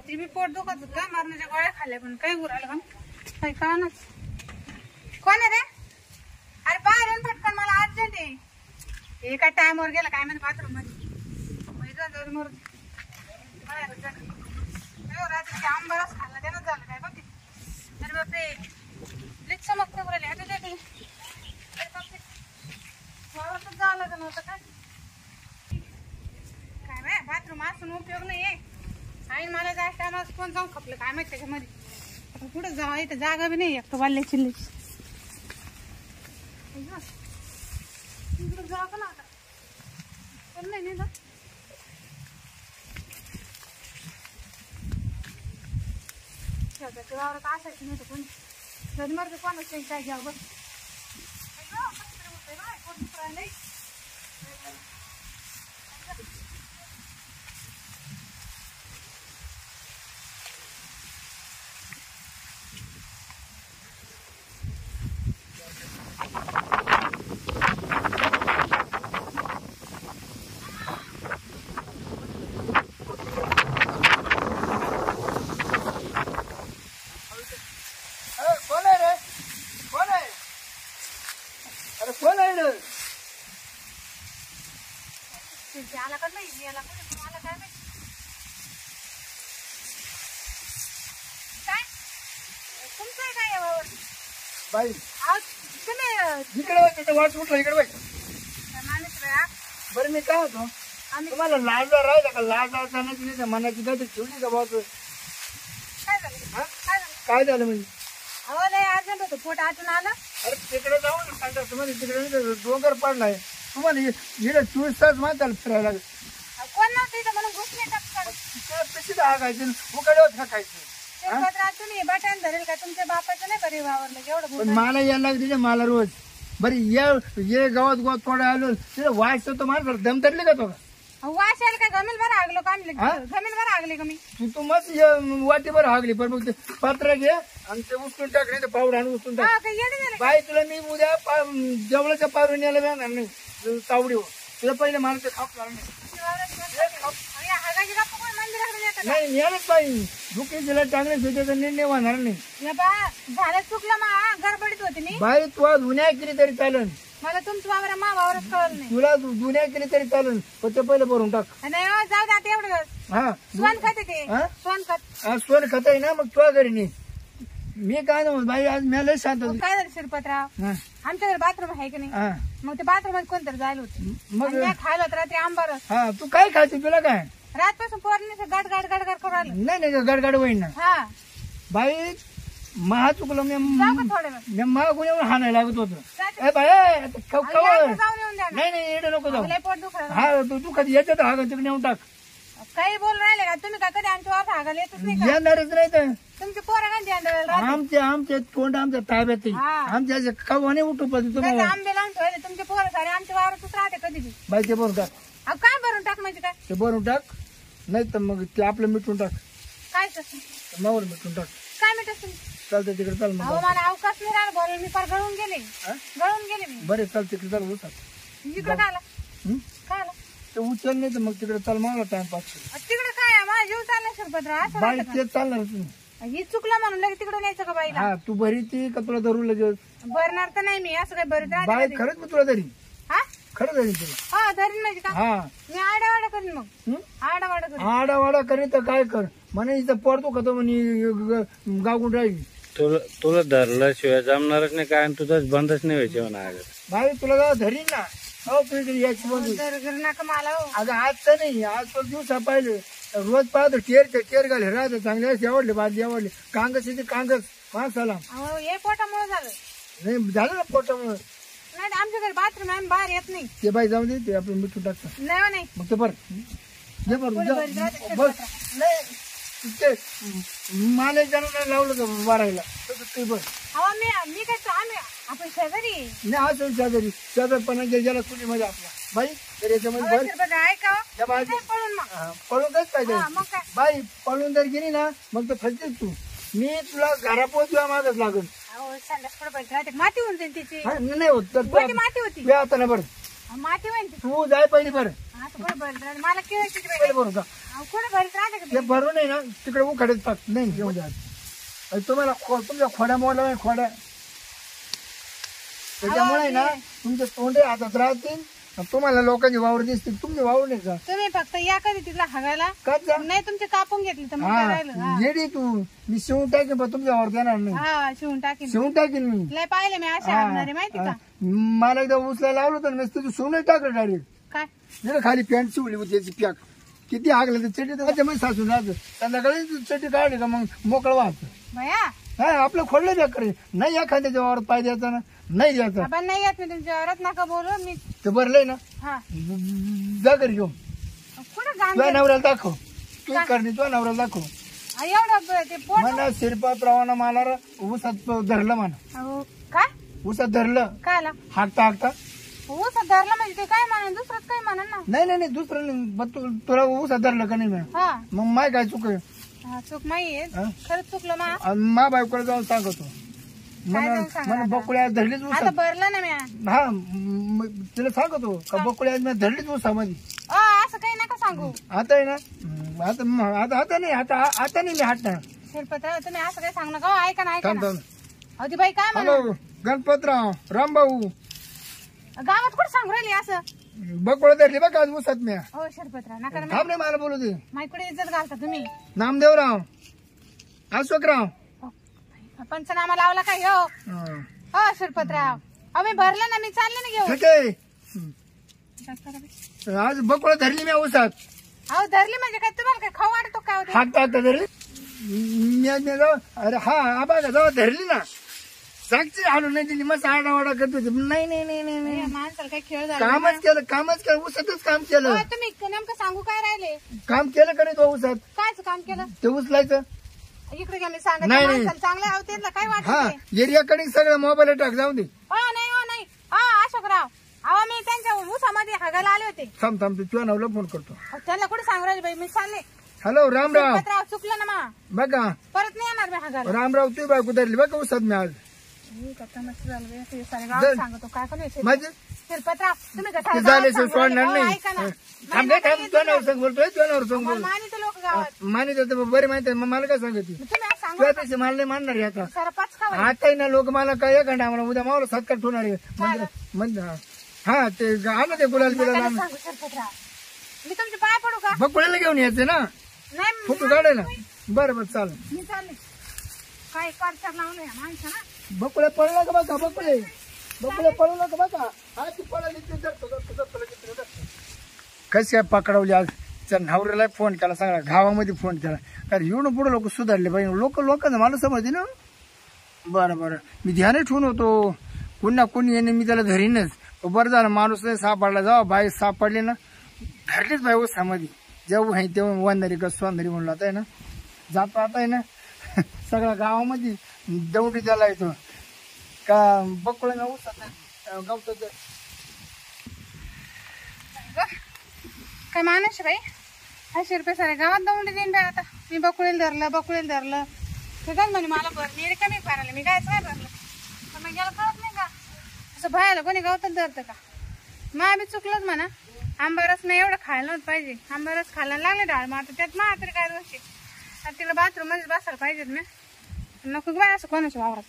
ती बी पोट दुखत होत का मरणाच्या गोळ्या खाल्ल्या पण काही उरालं का काही कळणार कोण आहे रे अरे बाहेर येऊन पटकन मला अर्जंट आहे हे काय टाइमवर गेला काय म्हणते बाथरूम मध्ये मर रात्री आंबारस खाल्ला त्यानं झालं काय बघ अरे बापरे लई चमकते बोलायला आता ते अरे बापरे वावरातच जावं लागलं नव्हतं काय बाय बाथरूम असून उपयोग नाही आहे आणि मला जायचं टायमाला कोण जाऊन खपलं काय माहिती त्याच्यामध्ये आता कुठं जावं इथं जागा बी नाही एक तर वाल्ले चिल्ले इकडं जावं का ना आता पण नाही ना वावरात असायचं नाही तर कोणी जरी मरते कोणाच नाही काय घ्यावं बघ आला का नाही याला मला काय माहिती काय तुमचं आहे काय यावर बाई तुम्ही इकडे वाट उठला इकडे बाई माणूस बरं मी काय होतो तुम्हाला लाज राहिला का लाज जाण्याची नाही मनाची गती ठेवली का बाबा काय झालं काय झालं म्हणजे अहो नाही अर्जंट होतं पोट आतून आलं अरे तिकडे जाऊ ना सांगता तुम्हाला तिकडे डोंगर पडलाय तुम्हाला इकडे 24 तास माहिती फिरायला लागेल कोण नव्हतं इथं म्हणून घुसले टपकन कशी हाकायची उकडे हाकायची तुम्ही बटन धरेल का तुमच्या बापाचं नाही बरे वावरलं एवढं पण मला यायला लागते मला रोज बरी ये गावात गावात थोडं आलो तिथे वाच तो मला दम तरले का तो वाश आले काय गमेल बरं हागलो का गमेल बरं हागले का मी तू मस्त वाटीभर हागली पण मग ते पात्र घे आणि ते उचलून टाक नाही तर पावडा आणि उचलून टाक बाई तुला मी उद्या जवळच्या पारून यायला जाणार नाही तावडीवर तुला पहिले मला ते खाप नाही यायलाच पाहिजे दुखी तिला चांगले सुद्धा निर्णय होणार नाही झालं चुकलं मा गडबडीत होती मी बाई तू जुन्या केली तरी चालेल मला तुमचं वावर मा वावरच कळलं नाही तुला जुन्या केली तरी चालेल पण ते पहिले भरून टाक नाही जाऊ दे आता एवढं हा सोन खत ते सोन खत सोन खत आहे ना मग तुझ्या घरी नाही मी काय ना बाई आज मी लय शांत काय झालं शिरपतराव आमच्या घरी बाथरूम आहे की नाही मग ते बाथरूम मध्ये कोणतरी जायला होतं मग खायला होतं रात्री आंबारस हा तू काय खायचं तुला काय रातपासून पोरने गड गड गड गड करू आलं नाही गडगड होईन ना हा बाई महा चुकलं मी थोडं मागून येऊन हाणायला लागत होतं नाही येणं नको जाऊ पोट दुखलं हा तू कधी येतं हा तिकडे नेऊन टाक काही बोल राहिले का तुम्ही का कधी आमच्या वावर हागायला येतच नाही का येणारच नाही तर तुमचे पोरं आमचे तोंड आमच्या ताब्यात आमच्या कवाने उठू पाहिजे तुम्हाला आंबे लावून ठेवले तुमचे पोरं सारे आमच्या वावरातच राहते कधी बी बाई ते भरून टाक काय भरून टाक म्हणजे काय ते भरून टाक नाही तर मग ते आपलं मिटून टाक काय तसं मावर मिटून टाक काय मिटत तुम्ही चालतं तिकडे चाल मग मला अवकाश नाही राहिला बरं मी फार गळून गेले मी बरे चाल तिकडे चाल उचल इकडे काय आला ते उचल नाही तर मग तिकडे चाल मला टाइमपास तिकडे काय माझा जीव चालला शिरपतराव बाई तेच चालणार तुम्ही ही चुकलं म्हणून लगेच तिकडे न्यायचं का बाईला हा तू भरी ती का तुला धरू लगेच भरणार तर नाही मी असं काही भरीत बाई राहते खरंच मी तुला धरी हा खरं धरी तुला हा धरीन म्हणजे का हा मी आडावाडा करीन मग आडावाडा करीन आडावाडा करीत तर काय कर म्हणे इथं पडतो का तो म्हणे गावून राहील तुला धरल्याशिवाय जमणारच नाही काय तुझं बंदच नाही व्हायचे म्हणा बाई तुला गाव धरीन ना हो तुझी याची बंद नका मला अगं आज तर नाही आज पण दिवसा पाहिले रोज पाहतो टेर घाले राहते चांगले आवडले भाजी आवडले कांगस येते कांगस माणसाला हे पोटामुळे झालं नाही झालं ना पोटामुळे नाही आमच्या घरी बाथरूम आहे बाहेर येत नाही ते बाई जाऊ दे ते आपण मिठून टाकतो नाही मग ते बस नाही ते मला जरा लावलं का मारायला तसं बस मी काय आम्ही आपण शेजारी नाही असं शेजारपणा ज्याला कुणी मध्ये आपला बाई तर याच्यामध्ये पळून काच पाहिजे बाई पळून जर गेली ना मग तर फसतेच तू मी तुला घरापोच तुला मागच लागून माती होऊन जाईल तिची नाही होत तर माती होती आता ना बरं माती होईल तू जाय पहिली बरं असं कुठे भरत राहते मला केळायची पहिले भरू का कुठे भरत राहते का ते भरू नाही ना तिकडे उखाडत टाक नाही घेऊन द्या तुम्हाला तुमच्या खोड्या मोडला नाही खोड्या त्याच्यामुळे ना तुमचे तोंडे हातात राहतील तुम्हाला लोकांची वावर दिसतील तुमची वावर नाही का तुम्ही फक्त या कधी तिथला हगायला का नाही तुमचे कापून घेतले तर मग काय राहिलं हा. येडी तू मी शिवून टाकेन पण तुमच्या वावर देणार नाही हा शिवून टाकेन शिवून टाकेन मी लय पाहिले मी असे हागणारे माहिती का मला एकदा उचलायला लावलं तर मी तुझं शिवून टाकलं डायरेक्ट काय नाही खाली पॅन्ट शिवली होती त्याची पॅक किती हागलं तर चटी त्याच्यामध्ये सासून राहतं संध्याकाळी चटी काढली का मग मोकळं वाहतं भया हा आपलं खोडलं बेकार नाही एखाद्याच्या वावर पाय द्यायचा ना नाही द्यायचा आपण नाही येत मी तुमच्या वरात नका बोलू मी ते भरलंय ना हा जा घरी घेऊन कुठे गाण तुझ्या नवऱ्याला दाखव तू करणे तुझ्या नवऱ्याला दाखव एवढं ते पोट म्हणा शिरपात्रावानं मला ऊसात धरलं म्हणा अहो, काय ऊसात धरलं काय आला हाकता हाकता ऊस धरला म्हणजे ते काय म्हणा दुसरंच काय म्हणा ना नाही दुसरं नाही मग तुला ऊसात धरलं का नाही म्हणा हा मग माय काय चुक आहे हा, चूक नाहीये हा? खरंच चुकलं मा आणि मा बायकोला जाऊन सांगतो जाऊन सांगणार म्हणून बकुळ्या धरलीच आता ऊसात भरलं ना मी हा तिला सांगतो का बकुळ्या मी धरलीच ऊसामध्ये असं काही नका सांगू आता आहे ना आता नाही आता नाही मी हाटणार शिरपत्र तुम्ही असं काही सांगू नका ऐका ना ऐका थांब ना थांब अहो ती बाई काय म्हणा हॅलो गणपतराव रामभाऊ गावात कुठं सांगू राहिली असं बकुळा धरली बघा आज ऊसात मी हो शिरपत्र नका ना थांब नाही मला बोलू दे माईकडे इज्जत घालता तुम्ही नामदेवराव अशोकराव पंचनामा लावला काय हो हा. हो शिरपतराव अहो मी भरलं ना मी चालले ना घेऊन ठीक आहे आज बकुळा धरली मी ऊसात अहो धरली म्हणजे काय तुम्हाला काय खाऊ वाटतो काय होते हात टाकता धरली अरे हा बघा जेव्हा धरली ना साक्षी हालून नाही दिली मस्त आडावाडा करत होती नाही माणसाला काही खेळ झाला कामच केलं ऊसातच काम केलं हो, तुम्ही नेमकं सांगू काय राहिले काम केलं का नाही तो ऊसात कायच काम केलं ते उचलायचं इकडे घ्या मी सांगत नाही. माणसाला चांगले आहो त्यांना काय हा वाटत एरियाकडे सगळं मोबाईल टाक जाऊ दे हो नाही अशोकराव अहो मी त्यांच्या ऊसामध्ये हागायला आले होते थांब तुझ्या नावला फोन करतो अहो, त्यांना कुठे सांगू राहिले बाई मी चालले हॅलो रामराव शिरपतराव चुकलं ना मा बघा परत नाही येणार मी हागायला रामराव तू बायको धरली बघा ऊसात मी आज सांगतो काय पण माझे शिरपतराव तुम्ही ते झाले सोडणार नाही ऐका ना थांब तुझ्या नावर सांग बोलतोय तुझ्या नावर सांग बोल मानित लोक गावात मानित बरे माहिती आहे मग मला काय सांगते तुम्ही आज सांगू तुझ्यापेक्षा मला नाही मानणार आहे आता सरपंच का आता ना लोक मला काय एक घंटा मला उद्या मावला सत्कार ठेवणार आहे म्हणजे हा ते आणा ते गुलाल बिलाल सांगू शिरपतराव मी तुमचे पाय पडू का बकुळ्याला घेऊन यायचे ना नाही फोटो काढायला बरं चालेल मी चालले काय करतात लावलं या माणसाला बकुळ्या पडला का बघा बकुळे पडला का बघा हा ती पडली कशी काय पकडवली आज त्या नवऱ्याला फोन केला सगळा गावामध्ये फोन केला कारण येऊन पुढे लोक सुधारले पाहिजे लोकांना मला समजते ना बरं मी ध्यान ठेवून होतो पुन्हा कोणी येणे मी त्याला धरीनच बरं झालं माणूस नाही सापडला जावा बाई सापडले ना धरलीच बाई उसामध्ये जेव्हा आहे तेव्हा वंदारी का सोंदारी म्हणलं आता आहे ना जातो आता आहे ना सगळ्या गावामध्ये दौडी त्याला येतो का बकुळा उसात गवतात काय माणूस बाई 500 रुपये सारे गावात दौंडी देईन बाई आता मी बकुळेला धरलं ते काय म्हणे मला मी कमी पारायला मी कायच नाही धरलं पण मग गेलं कळत नाही का असं भयाला कोणी गावतात धरतं का मग आम्ही चुकलोच म्हणा आंबारस नाही एवढं खायला नव्हतं पाहिजे आंबारस खायला लागले डाळ मग आता त्यात तरी काय दोषी आता तिला बाथरूम मध्ये बसायला पाहिजेत ना नको बाय असं कोणाच्या वावरात